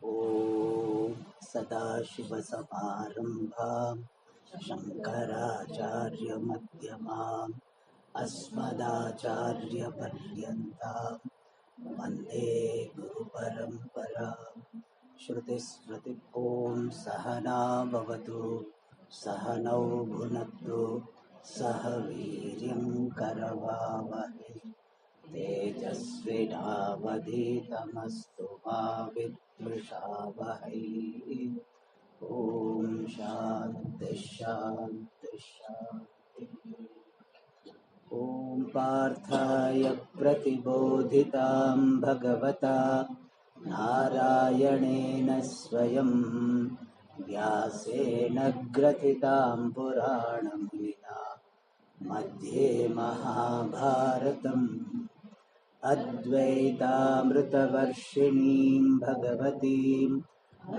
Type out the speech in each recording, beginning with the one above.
ॐ सदाशिवसमारम्भां शङ्कराचार्यमध्यमाम् अस्मदाचार्यपर्यन्तां वन्दे गुरुपरम्पराम्। श्रुतिस्मृतिपुं सहना भवतु, सहनौ भुनक्तु, सह वीर्यं करवावहै। तेजस्विनावधीतमस्तु मा विद्विषावहै। ॐ शान्ति शान्ति शान्ति। ॐ पार्थाय प्रतिबोधितां भगवता नारायणेन स्वयं व्यासेन ग्रथितां पुराणमुनिना मध्ये महाभारतम् अद्वैतामृतवर्षिणीं भगवतीम्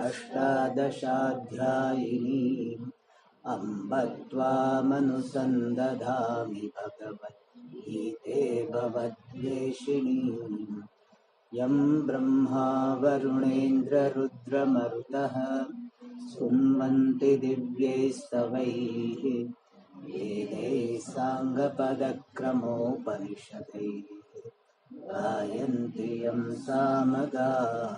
अष्टादशाध्यायिनीम् अम्ब त्वामनुसन्दधामि भगवद्गीते भवद्वेषिणीम्। यं ब्रह्मा वरुणेन्द्ररुद्रमरुतः स्तुन्वन्ति दिव्यैस्तवैः वेदैः साङ्गपदक्रमोपनिषदैः गायन्ति यं सामगाः।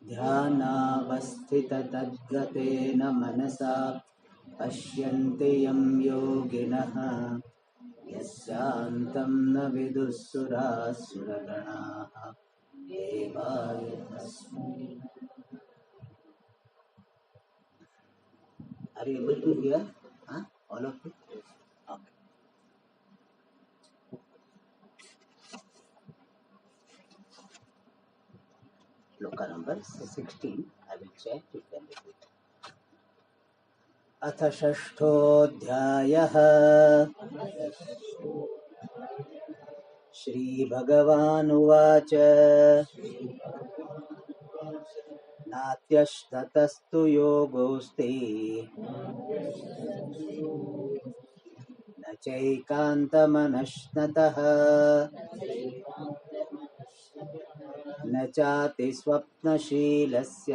ध्यानावस्थिततद्गतेन मनसा पश्यन्ति यं योगिनः यस्यान्तं न विदुः सुरासुरगणाः देवाय तस्मै। Are you able to hear? All of you? Okay. Shloka number 16. I will check if you can repeat. अथ षष्ठोऽध्यायः। श्रीभगवानुवाच नात्यस्ततस्तु योगोऽस्ति न चैकान्तमनश्नतः न चाति स्वप्नशीलस्य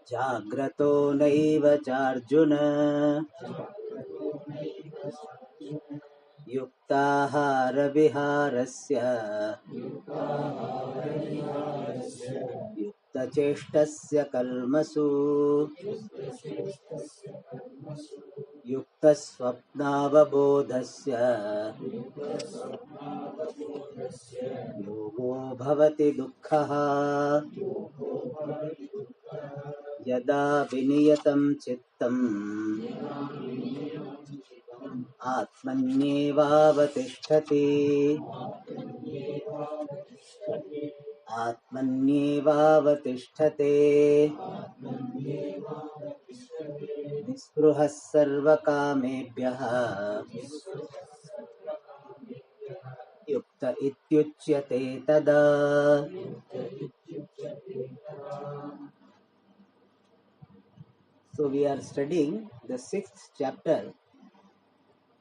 जाग्रतो नैव चार्जुन युक्ताहारविहारस्य युक्तचेष्टस्य कल्मषु युक्तस्वप्नावबोधस्य योगो भवति दुःखः। यदा विनियतं चित्तम् आत्मन्येवावतिष्ठति आत्मन्येवावतिष्ठते निःस्पृहः सर्वकामेभ्यः युक्त इत्युच्यते तदा। So we are studying the 6th chapter,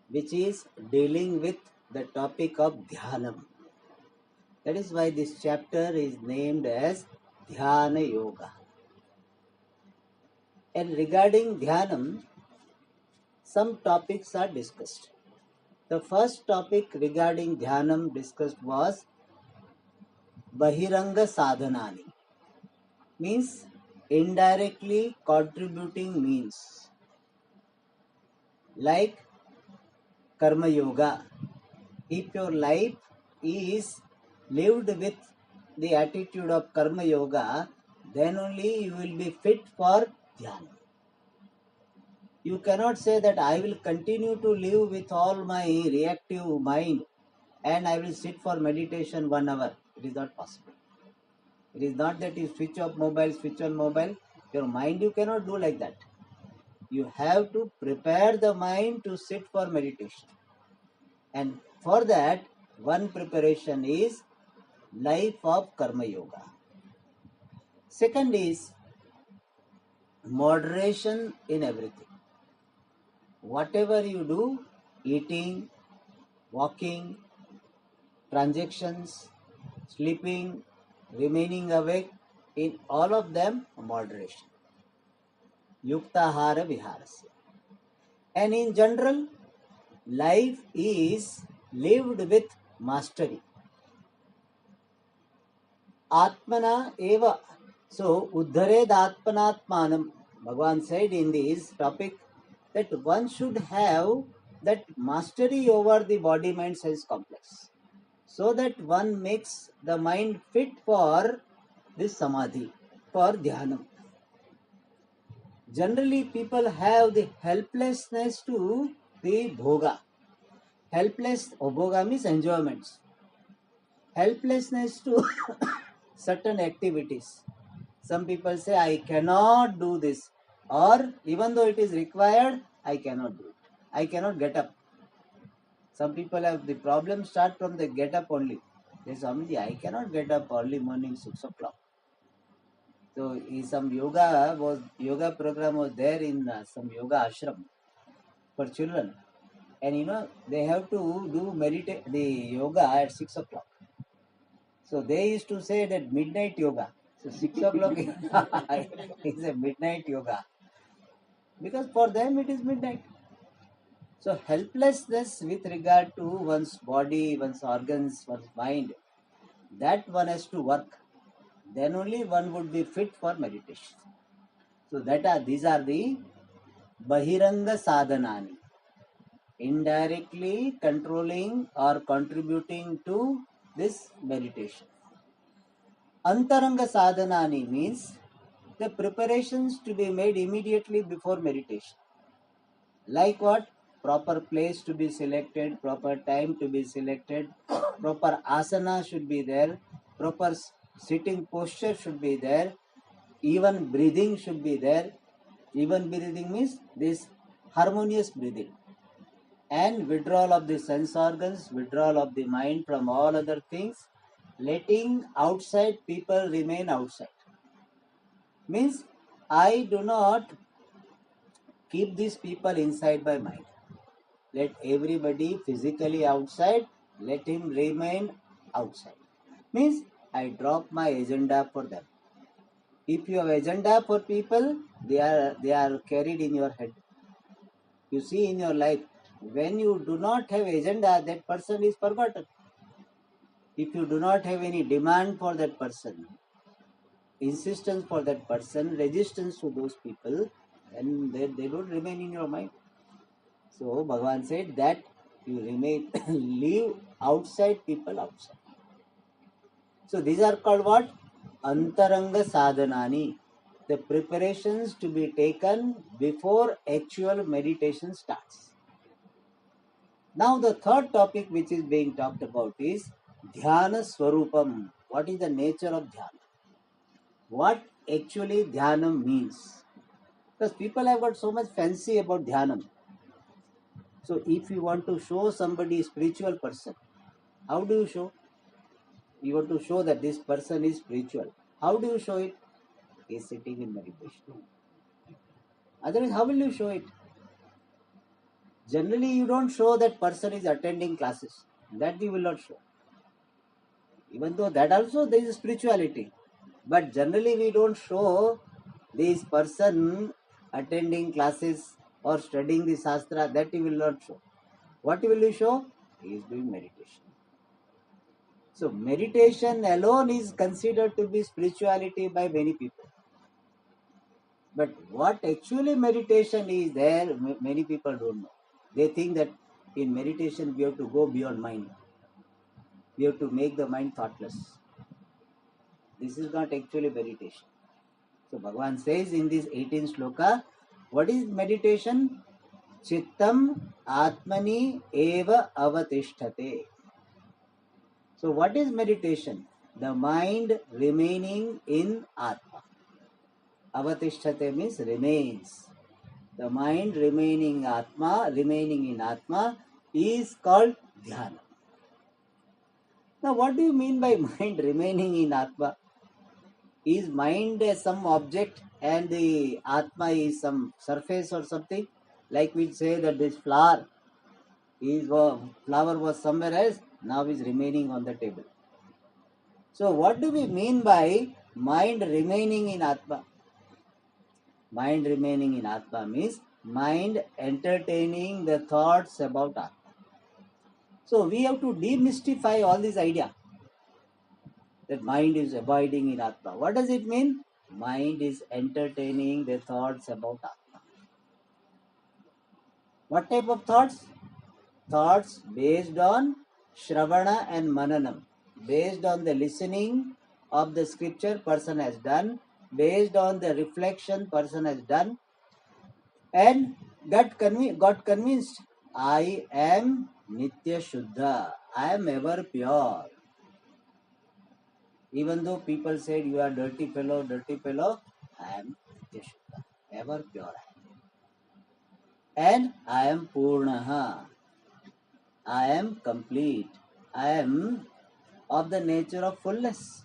which is dealing with the topic of Dhyanam. That is why this chapter is named as Dhyana Yoga. And regarding Dhyanam, some topics are discussed. The first topic regarding Dhyanam discussed was Bahiranga Sadhanani, means indirectly contributing means, like Karma Yoga. If your life is lived with the attitude of Karma Yoga, then only you will be fit for Dhyana. You cannot say that I will continue to live with all my reactive mind and I will sit for meditation 1 hour. It is not possible. It is not that you switch off mobile, switch on mobile. Your mind you cannot do like that. You have to prepare the mind to sit for meditation. And for that, one preparation is life of Karma Yoga. Second is moderation in everything. Whatever you do, eating, walking, transactions, sleeping, remaining awake, in all of them moderation. Yuktahara viharasya. And in general, life is lived with mastery. Atmana eva. So, uddhared atmanatmanam. Bhagavan said in this topic that one should have that mastery over the body mind sense complex, so that one makes the mind fit for this samadhi, for dhyanam. Generally, people have the helplessness to the bhoga. Bhoga means enjoyments. Helplessness to certain activities. Some people say, I cannot do this, or even though it is required, I cannot do it. I cannot get up. Some people have the problem start from the get up only. They say, Swamiji, I cannot get up early morning 6 o'clock. So some yoga program was there in some yoga ashram for children, and they have to do the yoga at 6 o'clock. So they used to say that midnight yoga. So 6 o'clock is a midnight yoga, because for them it is midnight. So helplessness with regard to one's body, one's organs, one's mind, that one has to work. Then only one would be fit for meditation. So these are the Bahiranga Sadhanani, indirectly controlling or contributing to this meditation. Antaranga Sadhanani means the preparations to be made immediately before meditation. Like what? Proper place to be selected, proper time to be selected, proper asana should be there, proper sitting posture should be there, even breathing should be there. Even breathing means this harmonious breathing, and withdrawal of the sense organs, withdrawal of the mind from all other things, letting outside people remain outside. Means I do not keep these people inside my mind. Let everybody physically outside, let him remain outside. Means I drop my agenda for them. If you have agenda for people, they are carried in your head. You see in your life, when you do not have agenda, that person is forgotten. If you do not have any demand for that person, insistence for that person, resistance to those people, then they don't remain in your mind. So Bhagavan said that you remain, leave outside people outside. So these are called what? Antaranga Sadhanani. The preparations to be taken before actual meditation starts. Now the third topic which is being talked about is Dhyana Swarupam. What is the nature of Dhyana? What actually Dhyanam means? Because people have got so much fancy about Dhyanam. So if you want to show somebody a spiritual person, how do you show? You want to show that this person is spiritual. How do you show it? He is sitting in meditation. Otherwise, how will you show it? Generally, you don't show that person is attending classes. That you will not show. Even though that also there is spirituality. But generally, we don't show this person attending classes or studying the Shastra. That you will not show. What will you show? He is doing meditation. So meditation alone is considered to be spirituality by many people. But what actually meditation is there, many people don't know. They think that in meditation we have to go beyond mind. We have to make the mind thoughtless. This is not actually meditation. So Bhagavan says in this 18th sloka, what is meditation? Chittam Atmani eva avatishthate. So what is meditation? The mind remaining in Atma. Avatishthate means remains. The mind remaining in Atma is called Dhyana. Now what do you mean by mind remaining in Atma? Is mind some object and the Atma is some surface or something? Like we say that this flower was somewhere else, now is remaining on the table. So what do we mean by mind remaining in Atma? Mind remaining in Atma means mind entertaining the thoughts about Atma. So we have to demystify all this idea that mind is abiding in Atma. What does it mean? Mind is entertaining the thoughts about Atma. What type of thoughts? Thoughts based on Shravana and Mananam, based on the listening of the scripture person has done, based on the reflection person has done, and got convinced, I am Nitya Shuddha, I am ever pure. Even though people said you are dirty fellow, I am Nitya Shuddha, ever pure. And I am Purnaha, I am complete, I am of the nature of fullness.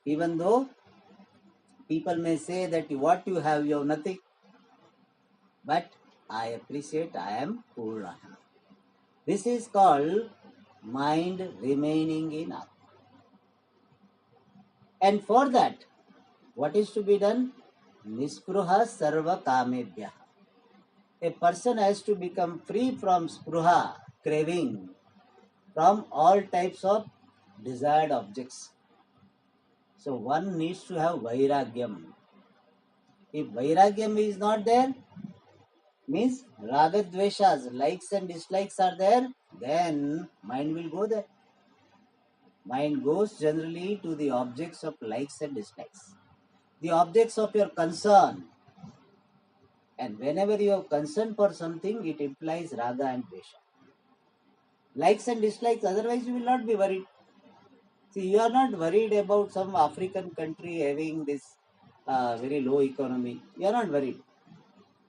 Even though people may say that what you have nothing, but I appreciate I am Purna. This is called mind remaining in Atma. And for that, what is to be done? Nispruha sarva kamebhya. A person has to become free from spruha, craving, from all types of desired objects. So one needs to have vairagyam. If vairagyam is not there, means raga dveshas, likes and dislikes are there, then mind will go there. Mind goes generally to the objects of likes and dislikes, the objects of your concern. And whenever you have concern for something, it implies raga and dvesha. Likes and dislikes, otherwise you will not be worried. See, you are not worried about some African country having this very low economy. You are not worried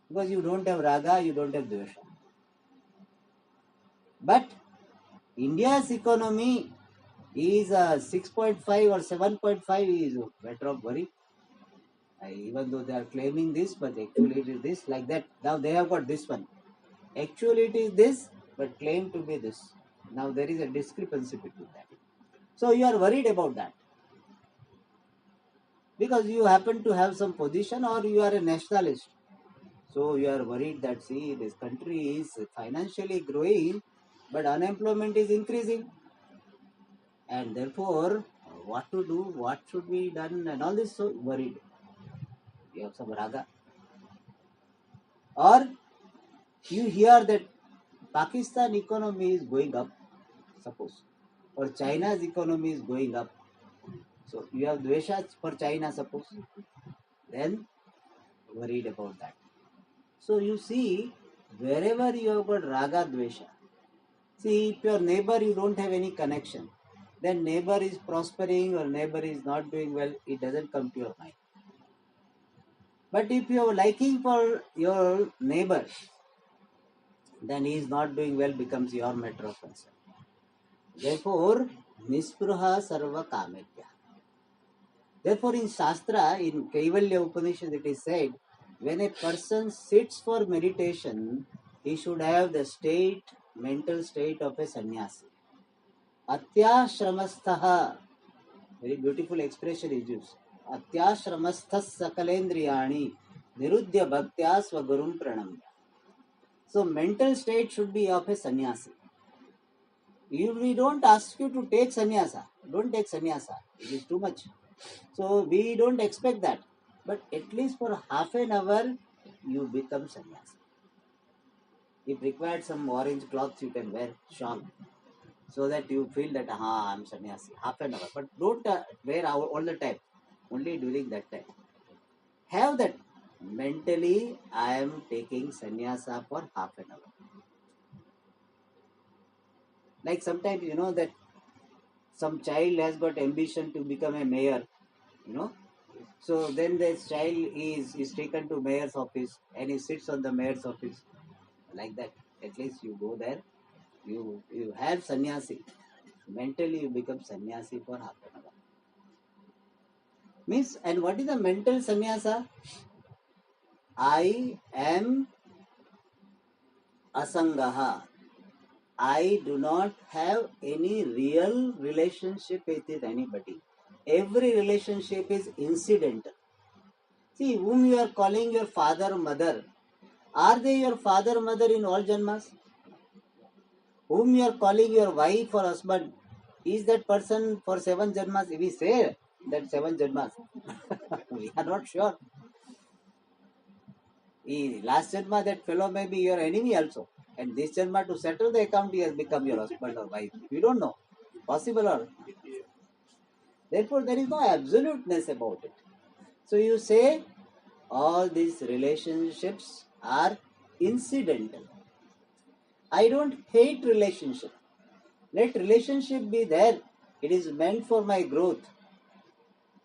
because you don't have raga, you don't have dvesha. But India's economy is 6.5 or 7.5 is better of worry. Even though they are claiming this, but actually it is this, like that. Now they have got this one. Actually it is this, but claim to be this. Now there is a discrepancy between that. So you are worried about that because you happen to have some position or you are a nationalist. So you are worried that, see, this country is financially growing, but unemployment is increasing. And therefore, what to do, what should be done, and all this, so worried. You have some raga. Or you hear that Pakistan economy is going up, suppose, or China's economy is going up. So you have dvesha for China, suppose, then worried about that. So you see, wherever you have got raga dvesha, see, if your neighbor you don't have any connection, then neighbor is prospering or neighbor is not doing well, it doesn't come to your mind. But if you have liking for your neighbor, then he is not doing well, becomes your matter of concern. Therefore, nispruha sarva kamebhya. Therefore, in Shastra, in Kaivalya Upanishad, it is said, when a person sits for meditation, he should have the mental state of a sannyasi. Atyashramastha, very beautiful expression is used. Atyashramastha sakalendriyani nirudhya bhaktya swagurum pranamya. So mental state should be of a sannyasi. We don't ask you to take sannyasa. Don't take sannyasa. It is too much. So we don't expect that. But at least for half an hour, you become sannyasi. If required some orange cloths, you can wear shawl, so that you feel that, I'm sannyasi. Half an hour. But don't wear all the time. Only during that time. Have that. Mentally, I am taking sannyasa for half an hour. Like sometimes, that some child has got ambition to become a mayor, so then this child is taken to mayor's office and he sits on the mayor's office, like that. At least you go there, you have sannyasi. Mentally you become sannyasi for half an hour. Means, and what is the mental sannyasa? I am asangaha. I do not have any real relationship with anybody. Every relationship is incidental. See, whom you are calling your father, mother, are they your father, mother in all janmas? Whom you are calling your wife or husband, is that person for 7 janmas? We say that 7 janmas. We are not sure. Last janma, that fellow may be your enemy also. And this janma, to settle the account, he has become your husband or wife. We don't know. Possible or? Therefore, there is no absoluteness about it. So you say all these relationships are incidental. I don't hate relationship. Let relationship be there. It is meant for my growth.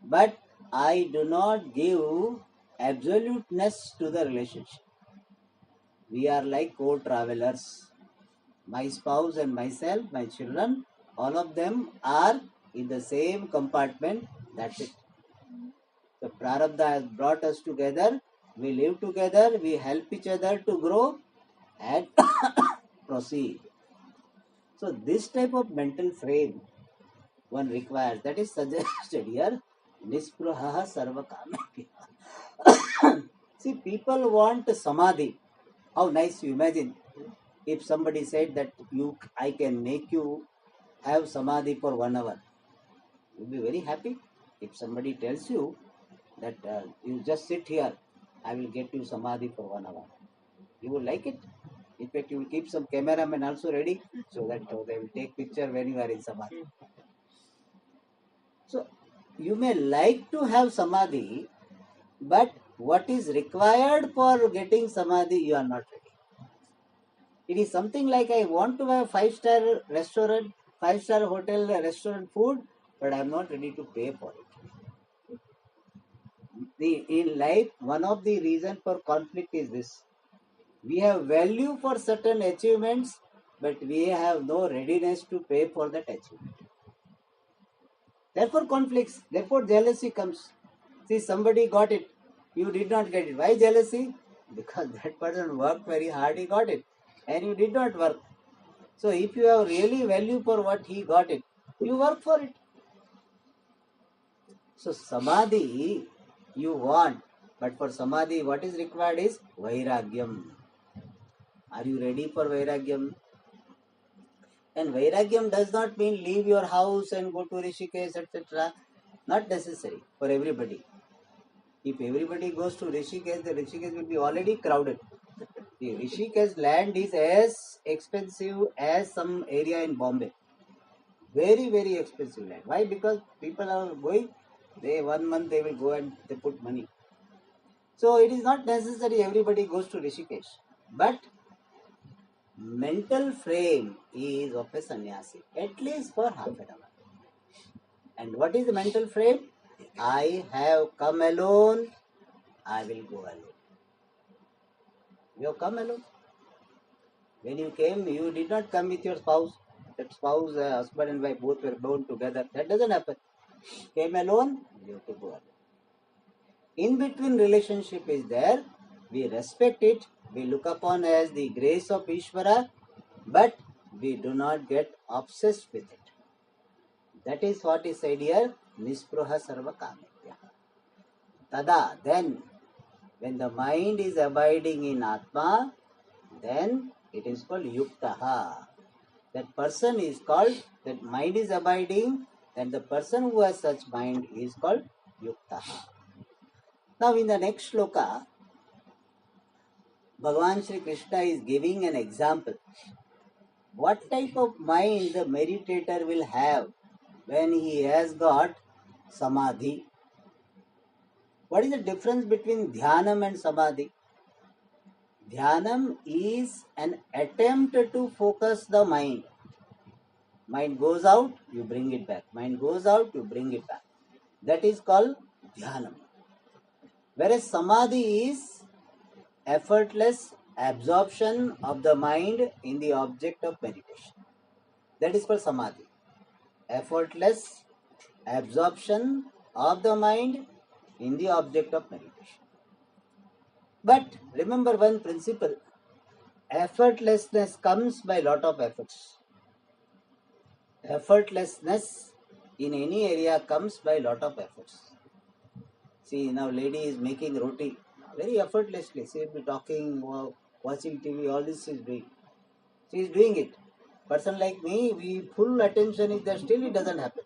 But I do not give absoluteness to the relationship. We are like co-travelers. My spouse and myself, my children, all of them are in the same compartment. That's it. The Prarabdha has brought us together. We live together. We help each other to grow and proceed. So this type of mental frame one requires. That is suggested here. Nispruha sarvakamya. See, people want samadhi. How nice, you imagine if somebody said that I can make you have samadhi for 1 hour. You'll be very happy. If somebody tells you that you just sit here, I will get you samadhi for 1 hour. You will like it. In fact, you will keep some cameramen also ready so that they will take picture when you are in samadhi. So you may like to have samadhi, but what is required for getting samadhi, you are not ready. It is something like I want to have 5-star restaurant, 5-star hotel restaurant food, but I am not ready to pay for it. In life, one of the reasons for conflict is this. We have value for certain achievements, but we have no readiness to pay for that achievement. Therefore conflicts, therefore jealousy comes. See, somebody got it, you did not get it. Why jealousy? Because that person worked very hard, he got it, and you did not work. So if you have really value for what he got it, you work for it. So samadhi you want, but for samadhi what is required is vairagyam. Are you ready for vairagyam? And vairagyam does not mean leave your house and go to Rishikesh, etc. Not necessary for everybody. If everybody goes to Rishikesh, the Rishikesh will be already crowded. The Rishikesh land is as expensive as some area in Bombay. Very, very expensive land. Why? Because people are going, 1 month they will go and they put money. So it is not necessary everybody goes to Rishikesh. But mental frame is of a sannyasi, at least for half an hour. And what is the mental frame? I have come alone, I will go alone. You have come alone. When you came, you did not come with your spouse. That spouse, husband and wife, both were born together. That doesn't happen. Came alone, you have to go alone. In between relationship is there. We respect it. We look upon as the grace of Ishvara, but we do not get obsessed with it. That is what is said here. Nispruha sarva kamitya. Tada, then, when the mind is abiding in Atma, then it is called yuktaha. That person is called, that mind is abiding, then the person who has such mind is called yuktaha. Now in the next shloka, Bhagavan Shri Krishna is giving an example. What type of mind the meditator will have when he has got samadhi? What is the difference between dhyanam and samadhi? Dhyanam is an attempt to focus the mind. Mind goes out, you bring it back. Mind goes out, you bring it back. That is called dhyanam. Whereas samadhi is effortless absorption of the mind in the object of meditation. That is called samadhi. Effortless absorption of the mind in the object of meditation. But remember one principle. effortlessness comes by lot of efforts. Effortlessness in any area comes by lot of efforts. See, now lady is making roti very effortlessly. She will be talking, watching TV, all this she is doing. She is doing it. Person like me, we full attention is there, still it doesn't happen.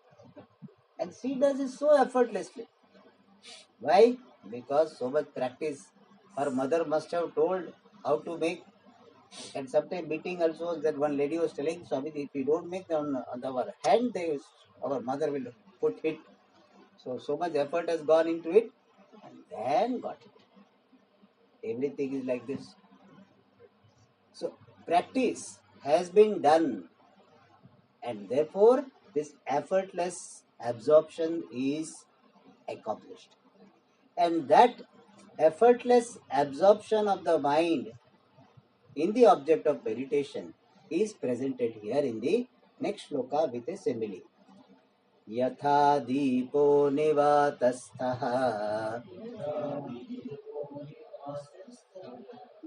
And she does it so effortlessly. Why? Because so much practice. Her mother must have told how to make, and sometimes beating also. That one lady was telling Swami, if you don't make on our hand, our mother will put hit. So much effort has gone into it, and then got it. Everything is like this. So practice has been done, and therefore this effortless absorption is accomplished. And that effortless absorption of the mind in the object of meditation is presented here in the next shloka with a simile. Yatha deepo nivatastha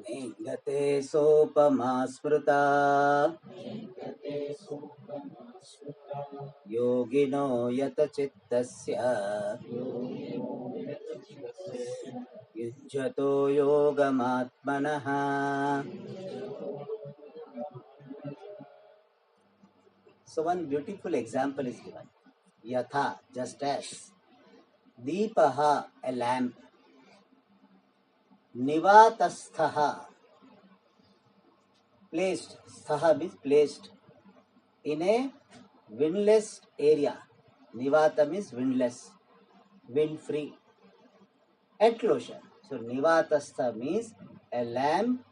nengate sopama smrita yogino yata chittasya yujjato yogamatmanaha. So one beautiful example is given. Yatha, just as. Deepaha, a lamp. Nivatasthaha, placed. Sthaha means placed in a windless area. Nivata means windless, wind free. Enclosure. So Nivatastha means a lamp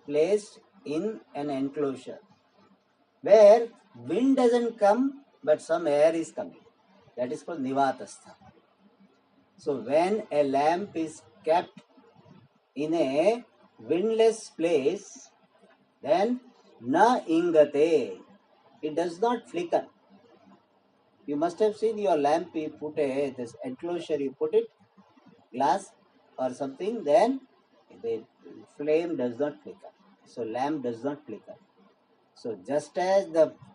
placed in an enclosure where wind doesn't come but some air is coming. That is called Nivatastha. So when a lamp is kept in a windless place, then na ingate, it does not flicker. You must have seen your lamp, you put this enclosure, you put it, glass or something, then the flame does not flicker. So lamp does not flicker. So just as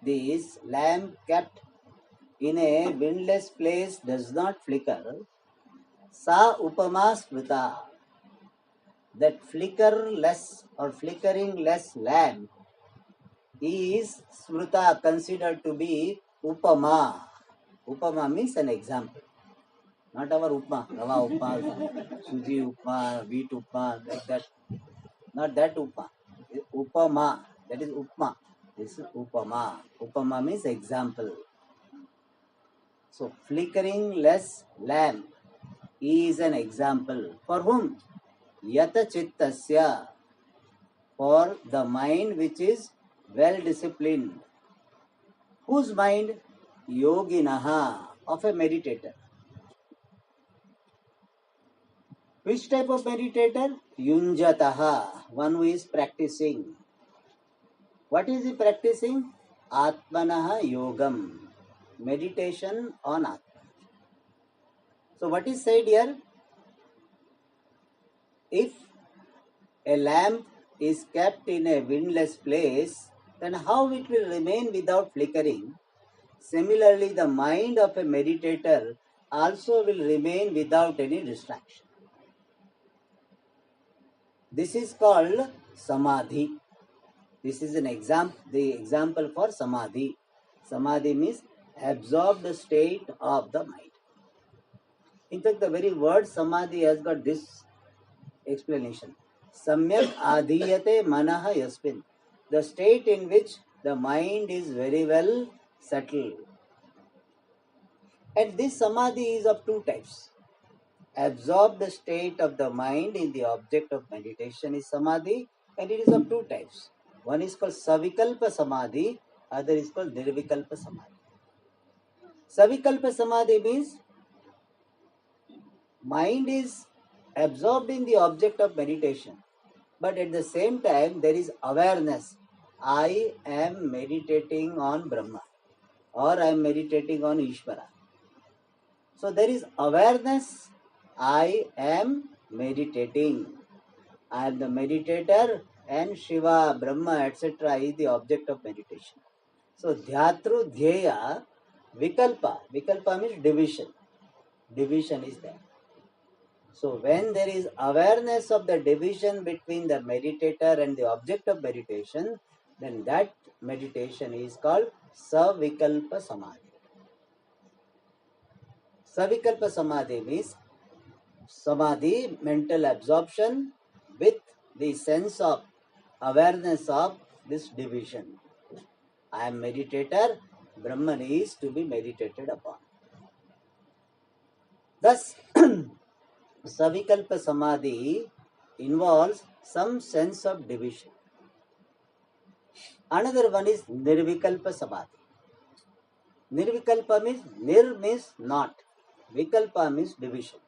this lamp kept in a windless place does not flicker, sa upama smrita, that flickerless or flickering less lamp is smrita, considered to be upama. Upama means an example. Not our upma, rava upma, suji upma, wheat upma, like that. Not that upma. Upama, that is upma. This is upama. Upama means example. So flickering less lamp is an example. For whom? Yata chittasya, for the mind which is well disciplined. Whose mind? Yoginaha, of a meditator. Which type of meditator? Yunjataha, one who is practicing. What is he practicing? Atmanaha yogam, meditation on Atma. So what is said here? If a lamp is kept in a windless place, then how it will remain without flickering? Similarly, the mind of a meditator also will remain without any distraction. This is called samadhi. This is an example, the example for samadhi. Samadhi means absorbed state of the mind. In fact, the very word samadhi has got this explanation. Samyak adhiyate manaha yasmin. The state in which the mind is very well settled. And this samadhi is of two types. Absorbed state of the mind in the object of meditation is samadhi, and it is of two types. One is called savikalpa samadhi, other is called nirvikalpa samadhi. Savikalpa samadhi means mind is absorbed in the object of meditation, but at the same time there is awareness. I am meditating on Brahma, or I am meditating on Ishvara. So there is awareness. I am meditating. I am the meditator and Shiva, Brahma, etc. is the object of meditation. So Dhyatru, Dhyeya, Vikalpa. Vikalpa means division. Division is there. So when there is awareness of the division between the meditator and the object of meditation, then that meditation is called Savikalpa Samadhi. Savikalpa Samadhi means Samadhi, mental absorption with the sense of awareness of this division. I am meditator, Brahman is to be meditated upon. Thus, Savikalpa Samadhi involves some sense of division. Another one is Nirvikalpa Samadhi. Nirvikalpa means, Nir means not, Vikalpa means division.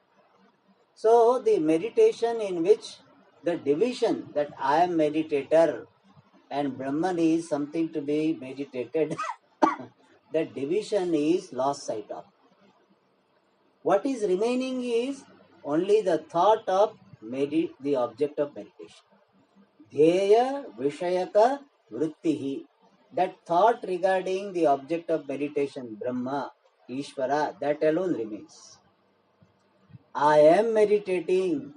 So the meditation in which the division that I am meditator and Brahman is something to be meditated, that division is lost sight of. What is remaining is only the thought of the object of meditation. Dheya Vishayaka Vrittihi. That thought regarding the object of meditation, Brahma, Ishvara, that alone remains. I am meditating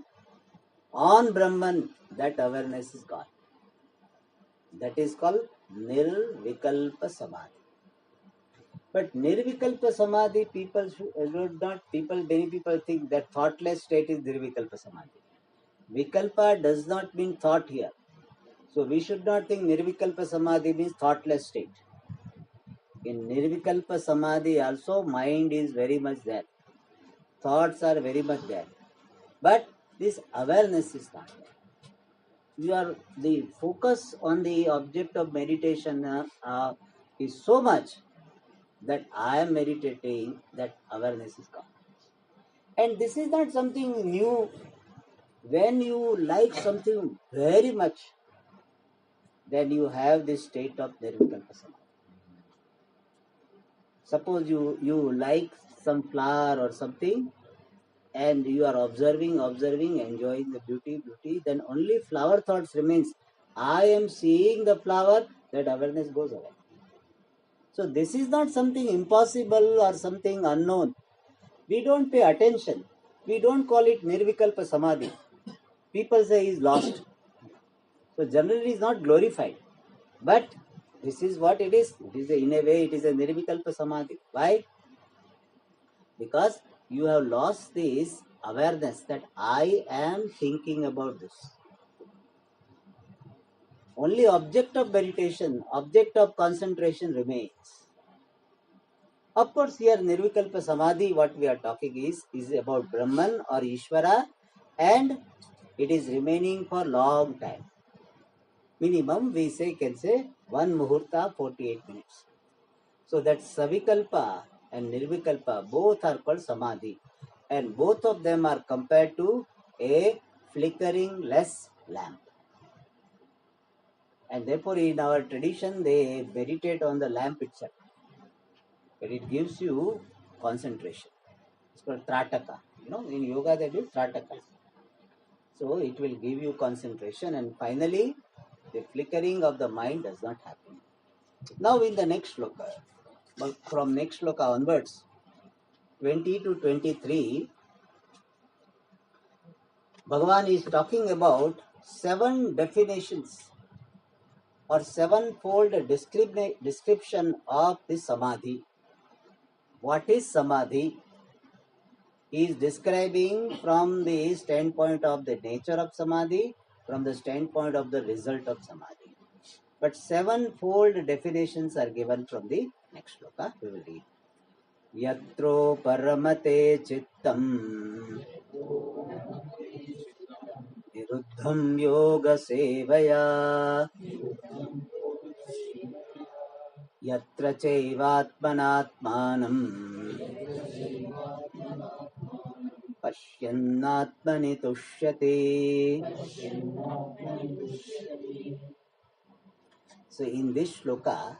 on Brahman, that awareness is gone. That is called Nirvikalpa Samadhi. But Nirvikalpa Samadhi, many people think that thoughtless state is Nirvikalpa Samadhi. Vikalpa does not mean thought here. So we should not think Nirvikalpa Samadhi means thoughtless state. In Nirvikalpa Samadhi also mind is very much there. Thoughts are very much there. But this awareness is not there. The focus on the object of meditation is so much that I am meditating, that awareness is gone. And this is not something new. When you like something very much, then you have this state of Nirvikalpa Samadhi. Suppose you like some flower or something, and you are observing, enjoying the beauty, then only flower thoughts remains. I am seeing the flower, that awareness goes away. So this is not something impossible or something unknown. We don't pay attention. We don't call it Nirvikalpa Samadhi. People say he is lost. So generally it is not glorified. But this is what it is. In a way, it is a Nirvikalpa Samadhi. Why? Because you have lost this awareness that I am thinking about this. Only object of meditation, object of concentration remains. Of course, here Nirvikalpa Samadhi, what we are talking is about Brahman or Ishvara, and it is remaining for long time. Minimum we can say 1 muhurta, 48 minutes. So that Savikalpa and Nirvikalpa both are called Samadhi, and both of them are compared to a flickering less lamp. And therefore in our tradition they meditate on the lamp itself. But it gives you concentration. It's called Trataka. In yoga they do Trataka. So it will give you concentration, and finally the flickering of the mind does not happen. Now in the next shloka, from next shloka onwards, 20 to 23, Bhagavan is talking about 7 definitions or 7-fold description of the Samadhi. What is Samadhi? He is describing from the standpoint of the nature of Samadhi, from the standpoint of the result of Samadhi. But 7-fold definitions are given from the next shloka. We will read. Yatro paramate chittam niruddham yoga sevaya yatra chaivatmanatmanam pashyannatmani tushyate. So in this shloka,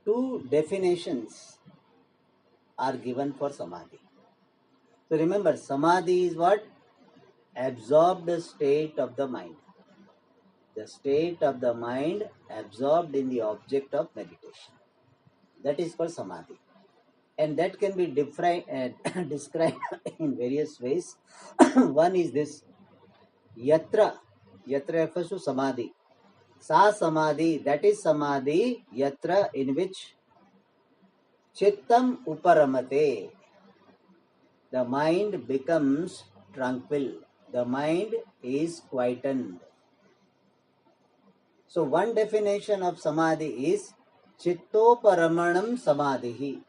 2 definitions are given for Samadhi. So remember, Samadhi is what? Absorbed state of the mind. The state of the mind absorbed in the object of meditation. That is called samadhi. And that can be described in various ways. One is this yatra. Yatra refers to samadhi. Sa samadhi, that is samadhi, yatra, in which chittam uparamate, the mind becomes tranquil, the mind is quietened. So one definition of samadhi is chittoparamanam samadhi.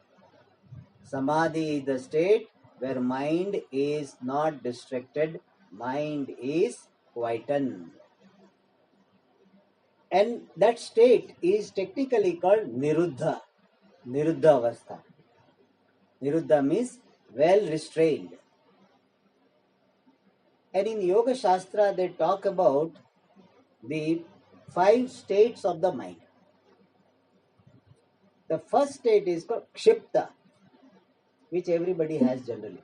Samadhi is the state where mind is not distracted, mind is quietened. And that state is technically called niruddha, niruddha avastha. Niruddha means well restrained. And in Yoga Shastra, they talk about the 5 states of the mind. The first state is called kshipta, which everybody has generally.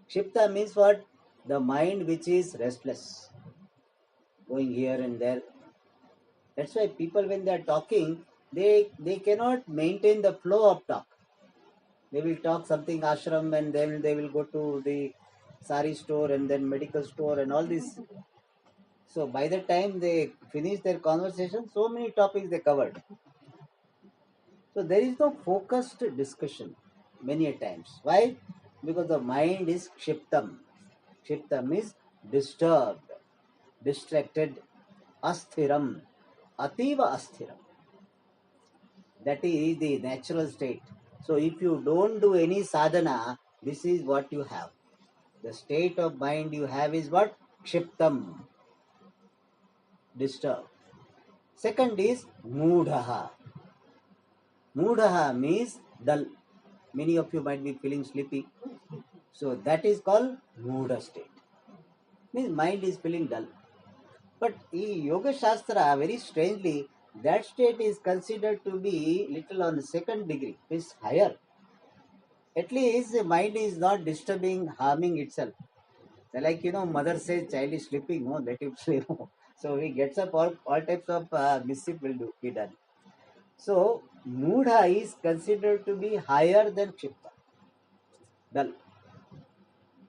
Kshipta means what? The mind which is restless, going here and there. That's why people, when they are talking, they cannot maintain the flow of talk. They will talk something ashram, and then they will go to the sari store and then medical store and all this. So by the time they finish their conversation, so many topics they covered. So there is no focused discussion many a times. Why? Because the mind is kshiptam. Kshiptam is disturbed, distracted, asthiram, ativa asthiram. That is the natural state. So if you don't do any sadhana, this is what you have. The state of mind you have is what? Kshiptam, disturbed. Second is moodhaha. Moodhaha means dull. Many of you might be feeling sleepy. So that is called moodha state. Means mind is feeling dull. But in Yoga Shastra, very strangely, that state is considered to be little on the second degree, means higher. At least the mind is not disturbing, harming itself. Like, mother says child is sleeping, no, let him sleep. So he gets up, all types of mischief will be done. So moodha is considered to be higher than kshipta, dull.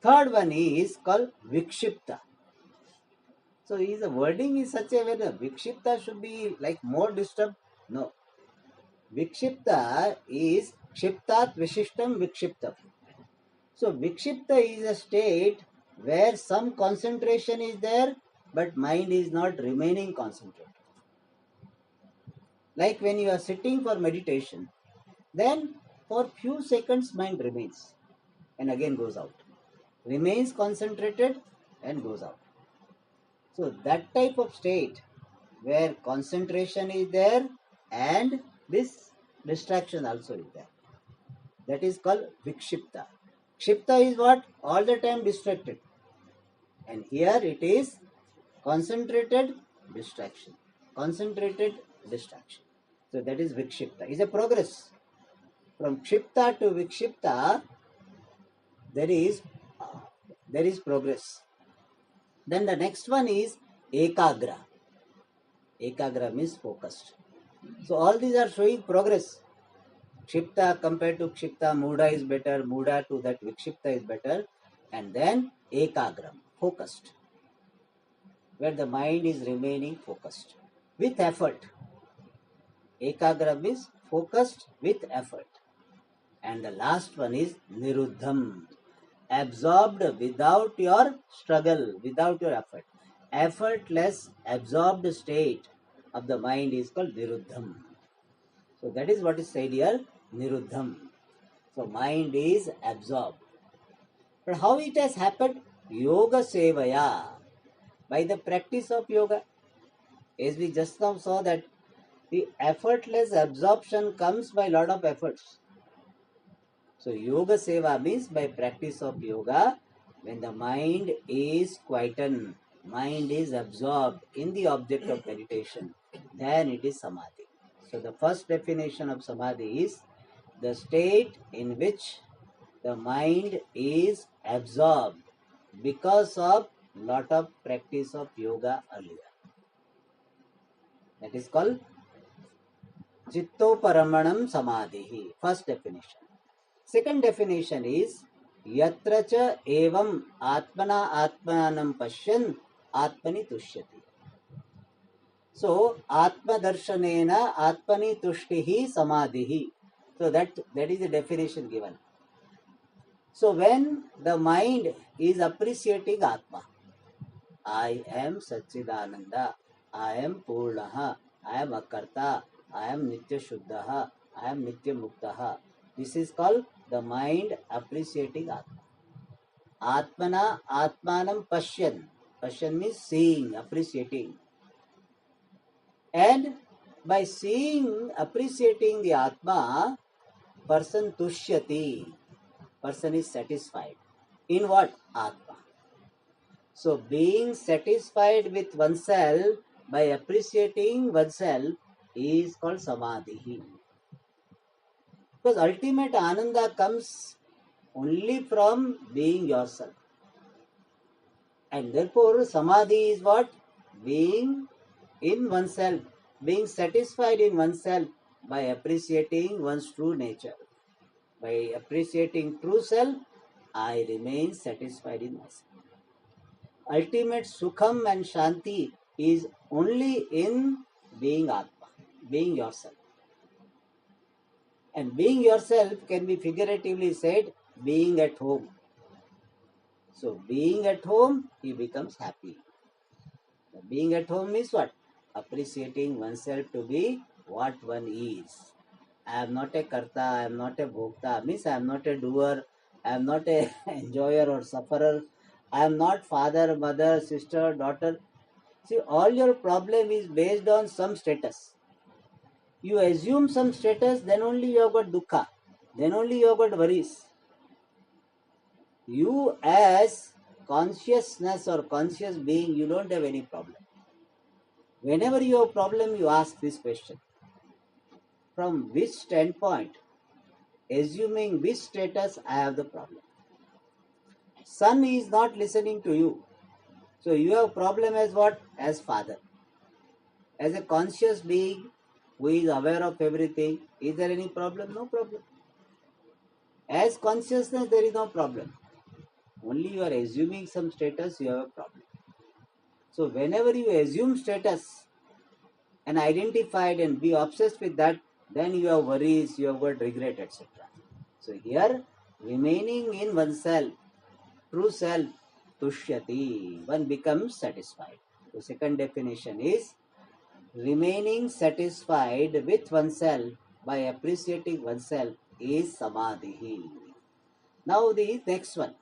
Third one is called vikshipta. So the wording is such a way that vikshipta should be like more disturbed. No. Vikshipta is kshiptat vishishtam vikshiptam. So vikshipta is a state where some concentration is there, but mind is not remaining concentrated. Like when you are sitting for meditation, then for few seconds mind remains and again goes out. Remains concentrated and goes out. So that type of state where concentration is there and this distraction also is there. That is called vikshipta. Kshipta is what? All the time distracted. And here it is concentrated distraction. Concentrated distraction. So that is vikshipta. It's a progress. From kshipta to vikshipta, there is progress. Then the next one is ekagra. Ekagra means focused. So all these are showing progress. Kshipta compared to kshipta, moodha is better, moodha to that vikshipta is better. And then ekagram, focused, where the mind is remaining focused with effort. Ekagram is focused with effort. And the last one is niruddham, absorbed without your struggle, without your effort. Effortless, absorbed state of the mind is called niruddham. So that is what is said here, niruddham. So mind is absorbed. But how it has happened? Yoga sevaya. By the practice of yoga. As we just now saw that the effortless absorption comes by lot of efforts. So yoga seva means by practice of yoga, when the mind is quietened, mind is absorbed in the object of meditation, then it is samadhi. So the first definition of samadhi is the state in which the mind is absorbed because of lot of practice of yoga earlier. That is called Chittoparamanam Samadhi. First definition. Second definition is Yatra cha evam atmana atmanam pashyan atmani tushyati. So Atma darshanena atmani tushtihi samadhihi. So that is the definition given. So when the mind is appreciating Atma, I am Satchidananda, I am Purnaha, I am Akarta, I am Nitya Shuddhaha, I am Nitya Muktaha. This is called the mind appreciating Atma. Atmana Atmanam Pashyan. Pashyan means seeing, appreciating. And by seeing, appreciating the Atma, person tushyati. Person is satisfied. In what? Atma. So being satisfied with oneself by appreciating oneself is called samadhi. Because ultimate ananda comes only from being yourself. And therefore samadhi is what? Being in oneself, being satisfied in oneself by appreciating one's true nature. By appreciating true self, I remain satisfied in myself. Ultimate sukham and shanti is only in being Atma, being yourself. And being yourself can be figuratively said, being at home. So being at home, he becomes happy. Being at home means what? Appreciating oneself to be what one is. I am not a karta, I am not a bhokta, means I am not a doer, I am not a enjoyer or sufferer, I am not father, mother, sister, daughter. See, all your problem is based on some status. You assume some status, then only you have got dukkha, then only you have got worries. You as consciousness or conscious being, you don't have any problem. Whenever you have problem, you ask this question. From which standpoint, assuming which status, I have the problem? Son is not listening to you. So you have problem as what? As father. As a conscious being who is aware of everything, is there any problem? No problem. As consciousness, there is no problem. Only you are assuming some status, you have a problem. So whenever you assume status and identified and be obsessed with that, then you have worries, you have got regret, etc. So here, remaining in oneself, true self, tushyati, one becomes satisfied. The second definition is remaining satisfied with oneself by appreciating oneself is samadhi. Now the next one.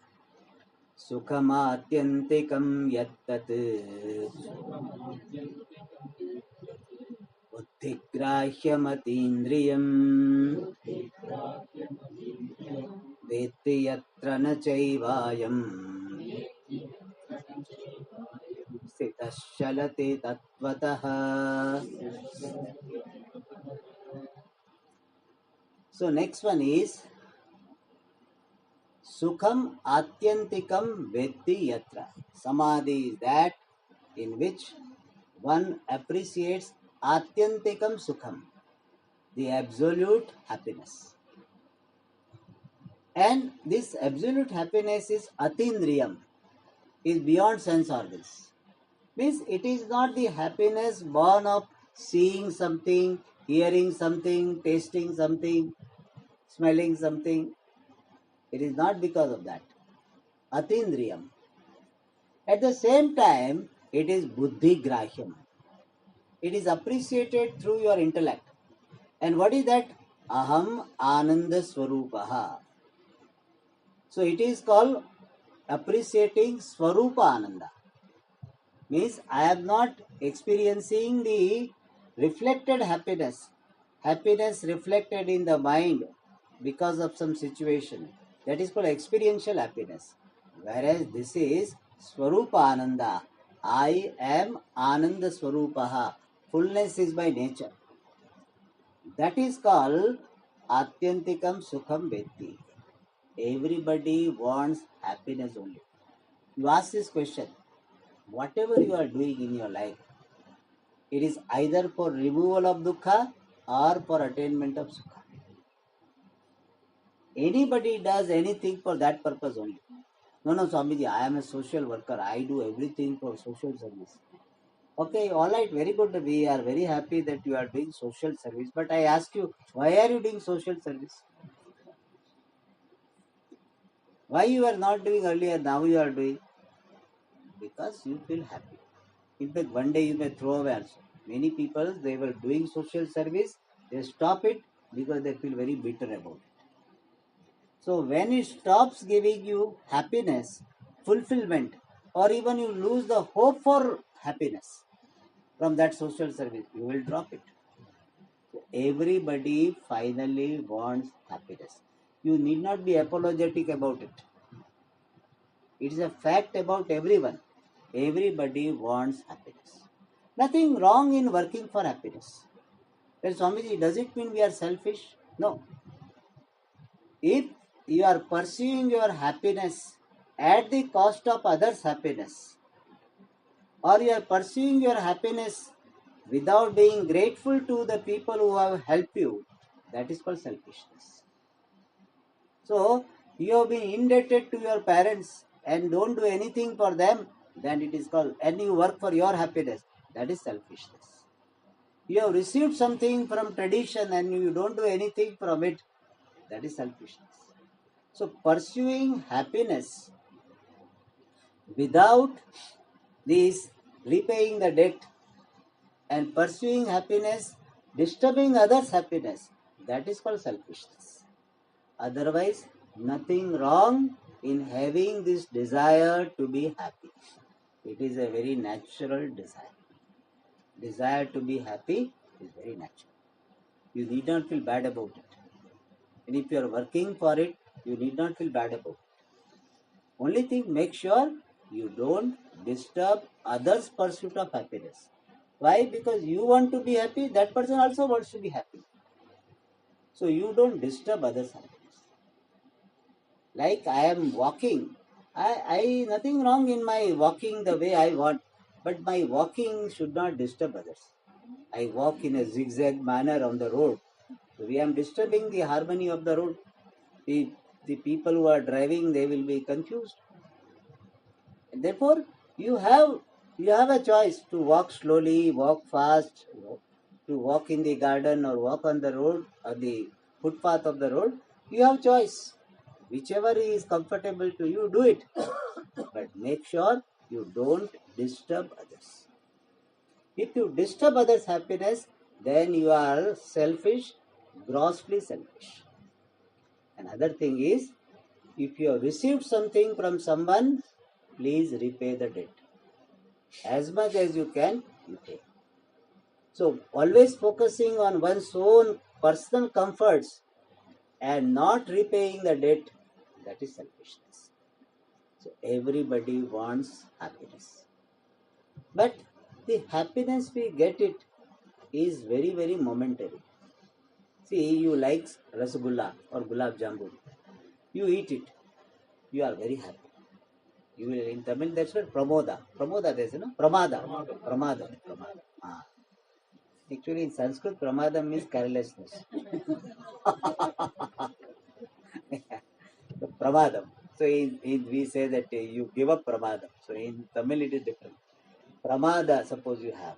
Sukhamatyantikam yattat buddhigrahyamatīndriyam vetti yatra na chaivayam sthitaśchalate tattvataha. So next one is Sukham Atyantikam Vetti Yatra. Samadhi is that in which one appreciates Atyantikam Sukham, the absolute happiness. And this absolute happiness is Atindriyam, is beyond sense organs. Means it is not the happiness born of seeing something, hearing something, tasting something, smelling something. It is not because of that. Atindriyam. At the same time, it is buddhi grahyam. It is appreciated through your intellect. And what is that? Aham ananda swarupaha. So it is called appreciating swarupa ananda. Means I am not experiencing the reflected happiness. Happiness reflected in the mind because of some situation. That is called experiential happiness. Whereas this is Swarupa Ananda. I am Ananda Swarupaha. Fullness is by nature. That is called Atyantikam Sukham Vetti. Everybody wants happiness only. You ask this question. Whatever you are doing in your life, It is either for removal of dukkha or for attainment of sukha. Anybody does anything for that purpose only. No, Swamiji, I am a social worker. I do everything for social service. Okay, all right, very good. We are very happy that you are doing social service. But I ask you, why are you doing social service? Why you are not doing earlier, now you are doing? Because you feel happy. In fact, one day you may throw away also. Many people, they were doing social service, they stop it because they feel very bitter about it. So when it stops giving you happiness, fulfillment, or even you lose the hope for happiness from that social service, you will drop it. So everybody finally wants happiness. You need not be apologetic about it. It is a fact about everyone. Everybody wants happiness. Nothing wrong in working for happiness. Well, Swamiji, does it mean we are selfish? No. If you are pursuing your happiness at the cost of others' happiness, or you are pursuing your happiness without being grateful to the people who have helped you, that is called selfishness. So, you have been indebted to your parents and don't do anything for them, then it is called, and you work for your happiness, that is selfishness. You have received something from tradition and you don't do anything from it, that is selfishness. So, pursuing happiness without this repaying the debt and pursuing happiness, disturbing others' happiness, that is called selfishness. Otherwise, nothing wrong in having this desire to be happy. It is a very natural desire. Desire to be happy is very natural. You need not feel bad about it. And if you are working for it, you need not feel bad about it. Only thing, make sure you don't disturb others' pursuit of happiness. Why? Because you want to be happy, that person also wants to be happy. So you don't disturb others' happiness. Like I am walking, I nothing wrong in my walking the way I want, but my walking should not disturb others. I walk in a zigzag manner on the road. So we am disturbing the harmony of the road. The people who are driving, they will be confused. And therefore, you have a choice to walk slowly, walk fast, to walk in the garden or walk on the road or the footpath of the road. You have choice. Whichever is comfortable to you, do it. But make sure you don't disturb others. If you disturb others' happiness, then you are selfish, grossly selfish. Another thing is, if you have received something from someone, please repay the debt. As much as you can, you pay. So, always focusing on one's own personal comforts and not repaying the debt, that is selfishness. So, everybody wants happiness. But the happiness we get it is very, very momentary. See, you like rasgulla or gulab jamun. You eat it. You are very happy. You will, in Tamil, that's what pramoda. Pramoda, there's, pramada. Pramada. Ah. Actually, in Sanskrit, pramada means carelessness. Pramadam. So, we say that you give up pramadam. So, in Tamil, it is different. Pramada, suppose you have.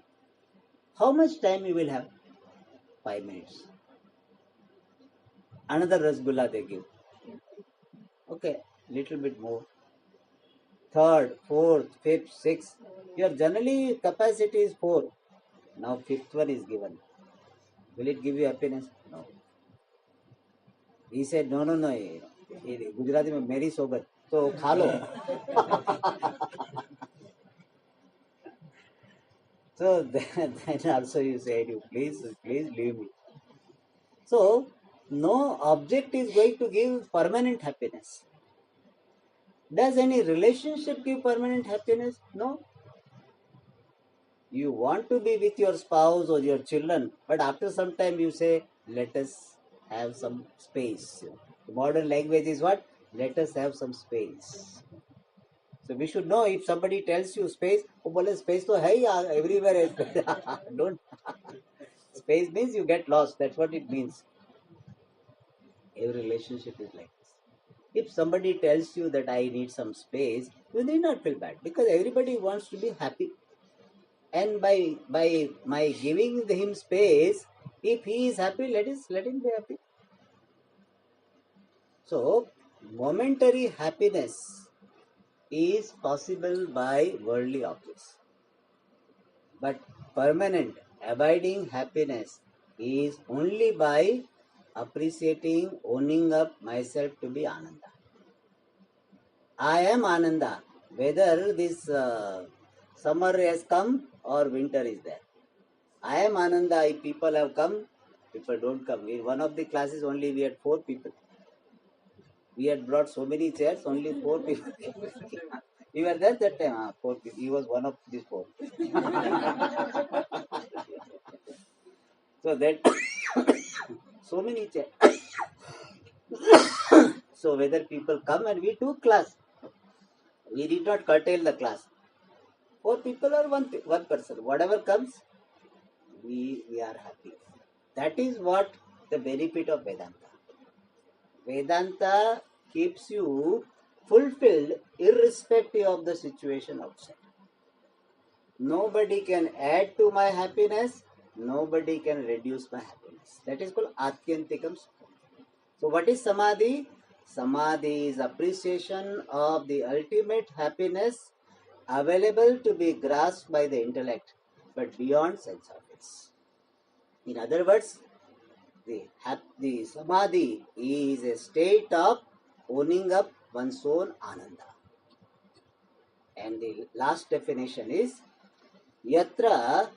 How much time you will have? 5 minutes. Another rasgulla they give. Okay, little bit more. Third, fourth, fifth, sixth. Your generally capacity is 4. Now fifth one is given. Will it give you happiness? No. He said, no. Gujarati mein meri sobat. So kha lo. So then also you said, you please leave me. So no object is going to give permanent happiness. Does any relationship give permanent happiness? No. You want to be with your spouse or your children, but after some time you say, let us have some space. The modern language is what? Let us have some space. So we should know if somebody tells you space, oh, bole space to hai yaar, everywhere is space. Don't. Space means you get lost. That's what it means. Every relationship is like this. If somebody tells you that I need some space, you need not feel bad because everybody wants to be happy. And by my giving him space, if he is happy, let him be happy. So momentary happiness is possible by worldly objects, but permanent abiding happiness is only by appreciating, owning up myself to be Ananda. I am Ananda, whether this summer has come or winter is there. I am Ananda. If people have come, people don't come. In one of the classes only we had 4 people. We had brought so many chairs, only 4 people. We were there that time. 4 people. He was one of these 4. So that so many chairs. So whether people come and we took class, we did not curtail the class. 4 people or one person, whatever comes, we are happy. That is what the benefit of Vedanta. Vedanta keeps you fulfilled irrespective of the situation outside. Nobody can add to my happiness, nobody can reduce my happiness. That is called Atyantikam Sukha. So what is Samadhi? Samadhi is appreciation of the ultimate happiness available to be grasped by the intellect, but beyond sense organs. In other words, the Samadhi is a state of owning up one's own Ananda. And the last definition is Yatra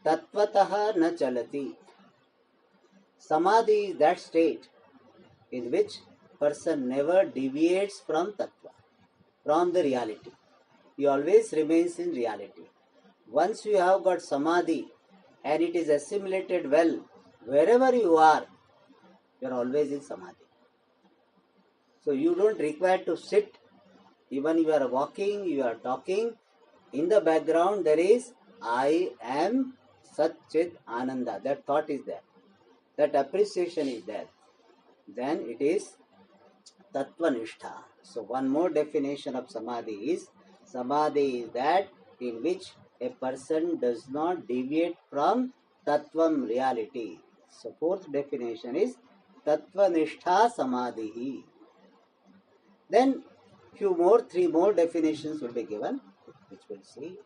Tattvataha na chalati. Samadhi is that state in which person never deviates from Tattva, from the reality. He always remains in reality. Once you have got Samadhi and it is assimilated well, wherever you are always in Samadhi. So you don't require to sit. Even you are walking, you are talking, in the background there is I am Sat Chit Ananda. That thought is there. That appreciation is there. Then it is Tattvanishtha. So one more definition of Samadhi is that in which a person does not deviate from Tattvam reality. So fourth definition is Tattvanishtha Samadhi. Then 3 more definitions will be given, which we'll see.